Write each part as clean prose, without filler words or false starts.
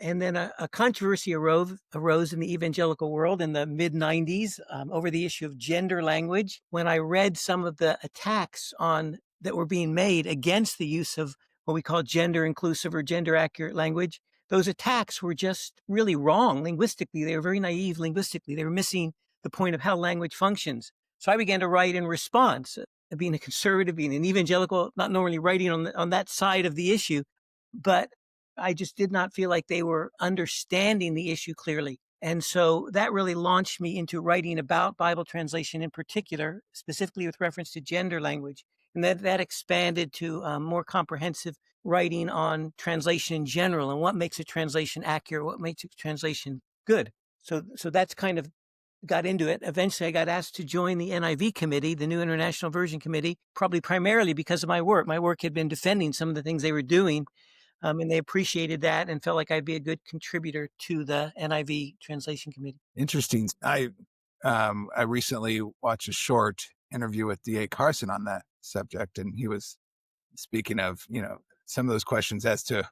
And then a controversy arose in the evangelical world in the mid-90s over the issue of gender language. When I read some of the attacks that were being made against the use of what we call gender inclusive or gender accurate language, those attacks were just really wrong linguistically. They were very naive linguistically. They were missing the point of how language functions. So I began to write in response. Being a conservative, being an evangelical, not normally writing on that side of the issue, but I just did not feel like they were understanding the issue clearly. And so that really launched me into writing about Bible translation in particular, specifically with reference to gender language. And that expanded to more comprehensive writing on translation in general and what makes a translation accurate, what makes a translation good. So that's kind of got into it. Eventually, I got asked to join the NIV Committee, the New International Version Committee, probably primarily because of my work. My work had been defending some of the things they were doing, and they appreciated that and felt like I'd be a good contributor to the NIV Translation Committee. Interesting. I recently watched a short interview with D.A. Carson on that subject, and he was speaking of, some of those questions as to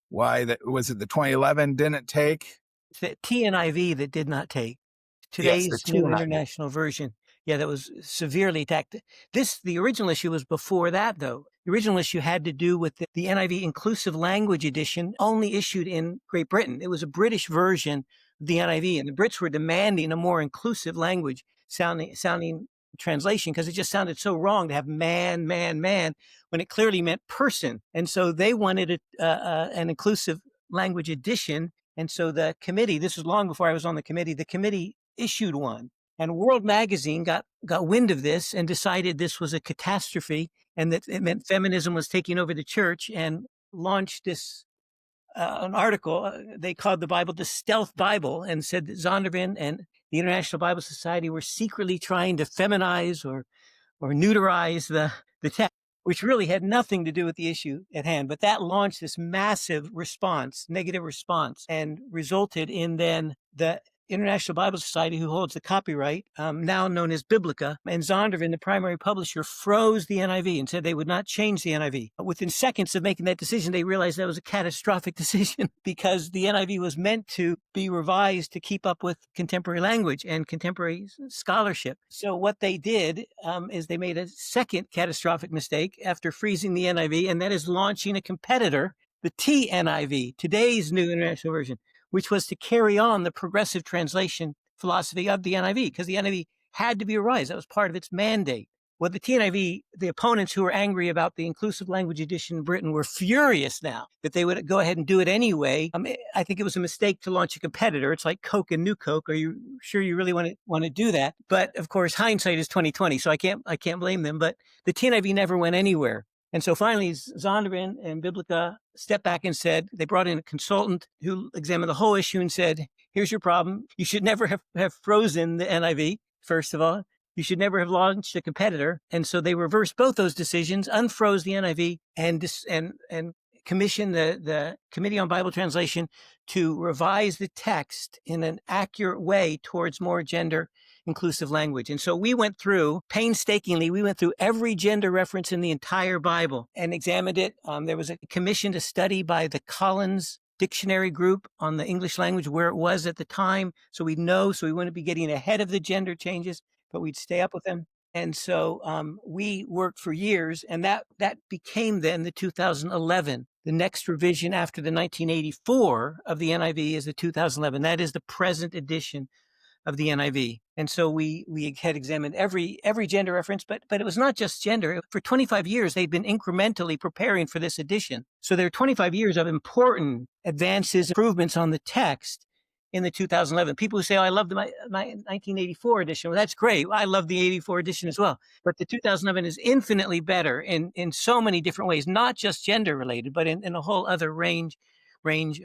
why was it the 2011 didn't take? It's the TNIV that did not take. Yes, Today's the New TNIV. International Version. Yeah, that was severely attacked. The original issue was before that, though. The original issue had to do with the NIV Inclusive Language Edition, only issued in Great Britain. It was a British version of the NIV, and the Brits were demanding a more inclusive language sounding translation because it just sounded so wrong to have man, man, man when it clearly meant person. And so they wanted an inclusive language edition. And so the committee, this was long before I was on the committee issued one. And World Magazine got wind of this and decided this was a catastrophe and that it meant feminism was taking over the church, and launched this an article they called the Bible the Stealth Bible, and said that Zondervan and the International Bible Society were secretly trying to feminize or neuterize the text, which really had nothing to do with the issue at hand. But that launched this massive negative response, and resulted in then the International Bible Society, who holds the copyright, now known as Biblica, and Zondervan, the primary publisher, froze the NIV and said they would not change the NIV. Within seconds of making that decision, they realized that was a catastrophic decision because the NIV was meant to be revised to keep up with contemporary language and contemporary scholarship. So what they did is they made a second catastrophic mistake after freezing the NIV, and that is launching a competitor, the TNIV, today's New International Version, which was to carry on the progressive translation philosophy of the NIV, because the NIV had to be revised. That was part of its mandate. Well, the TNIV, the opponents who were angry about the inclusive language edition in Britain were furious now that they would go ahead and do it anyway. I think it was a mistake to launch a competitor. It's like Coke and New Coke. Are you sure you really want to do that? But of course, hindsight is 2020, so I can't blame them. But the TNIV never went anywhere. And so finally, Zondervan and Biblica stepped back and said, they brought in a consultant who examined the whole issue and said, here's your problem. You should never have frozen the NIV, first of all. You should never have launched a competitor. And so they reversed both those decisions, unfroze the NIV, and commissioned the Committee on Bible Translation to revise the text in an accurate way towards more gender inclusive language. And so we went through every gender reference in the entire Bible and examined it. There was a commissioned a study by the Collins Dictionary Group on the English language, where it was at the time. So we wouldn't be getting ahead of the gender changes, but we'd stay up with them. And so we worked for years, and that became then the 2011. The next revision after the 1984 of the NIV is the 2011. That is the present edition of the NIV. And so we had examined every gender reference, but it was not just gender. For 25 years, they'd been incrementally preparing for this edition. So there are 25 years of important advances, improvements on the text in the 2011. People who say, I love my 1984 edition. Well, that's great. I love the 84 edition as well. But the 2011 is infinitely better in so many different ways, not just gender related, but in a whole other range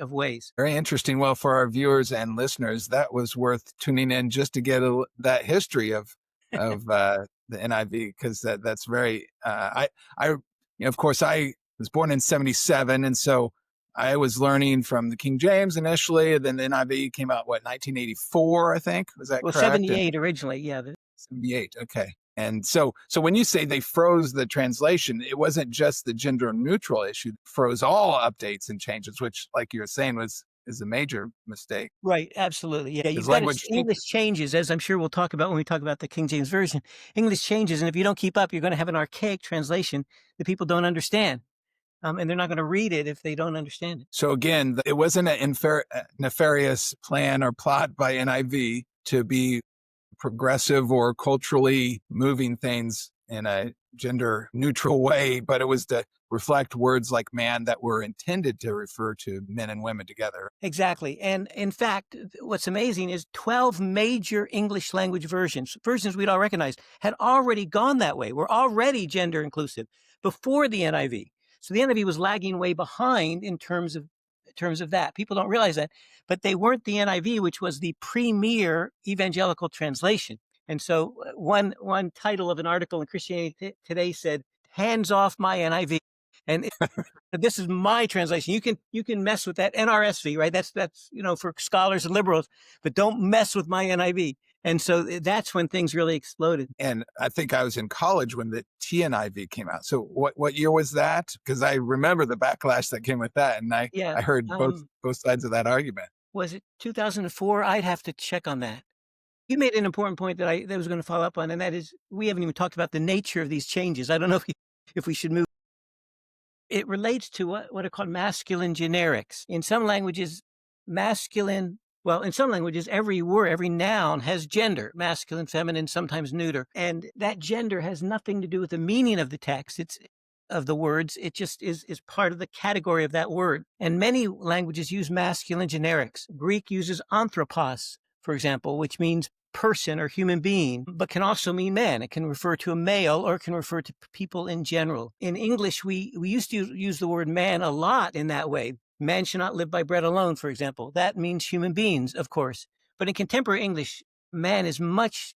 of ways. Very interesting. Well, for our viewers and listeners, that was worth tuning in just to get that history of the NIV, because that's very. Of course, I was born in 1977, and so I was learning from the King James initially, and then the NIV came out 1984, I think. Was that correct? 78 originally, yeah. 78. Okay. And so when you say they froze the translation, it wasn't just the gender neutral issue. It froze all updates and changes, which, like you were saying, was is a major mistake. Right, absolutely. Yeah, Because you've got to language changes. English changes, as I'm sure we'll talk about when we talk about the King James Version. English changes, and if you don't keep up, you're going to have an archaic translation that people don't understand, and they're not going to read it if they don't understand it. So again, it wasn't a nefarious plan or plot by NIV to be progressive or culturally moving things in a gender neutral way, but it was to reflect words like man that were intended to refer to men and women together. Exactly. And in fact, what's amazing is 12 major English language versions we'd all recognized, had already gone that way. We're already gender inclusive before the NIV. So the NIV was lagging way behind in terms of that. People don't realize that, but they weren't the NIV, which was the premier evangelical translation. And so one title of an article in Christianity Today said, "Hands off my NIV." And this is my translation. You can mess with that NRSV, right? That's for scholars and liberals, but don't mess with my NIV. And so that's when things really exploded. And I think I was in college when the TNIV came out. So what year was that? Because I remember the backlash that came with that, and I Yeah. heard both sides of that argument. Was it 2004? I'd have to check on that. You made an important point that I was going to follow up on, and that is we haven't even talked about the nature of these changes. I don't know if we should move. It relates to what are called masculine generics. In some languages, in some languages, every word, every noun has gender, masculine, feminine, sometimes neuter. And that gender has nothing to do with the meaning of the text. It's of the words. It just is part of the category of that word. And many languages use masculine generics. Greek uses anthropos, for example, which means person or human being, but can also mean man. It can refer to a male or it can refer to people in general. In English, we used to use the word man a lot in that way. Man should not live by bread alone, for example. That means human beings, of course. But in contemporary English, man is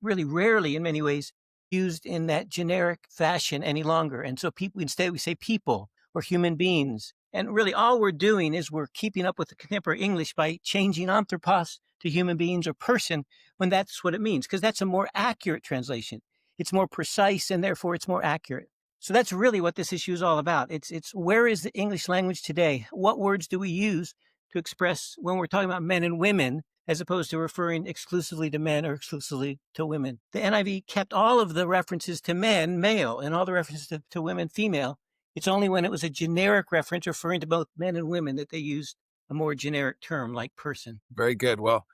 really rarely in many ways used in that generic fashion any longer. And so instead we say people or human beings. And really all we're doing is we're keeping up with the contemporary English by changing anthropos to human beings or person when that's what it means, because that's a more accurate translation. It's more precise and therefore it's more accurate. So that's really what this issue is all about. It's where is the English language today? What words do we use to express when we're talking about men and women, as opposed to referring exclusively to men or exclusively to women? The NIV kept all of the references to men, male, and all the references to women, female. It's only when it was a generic reference referring to both men and women that they used a more generic term like person. Very good. Well,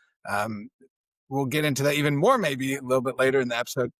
we'll get into that even more maybe a little bit later in the episode.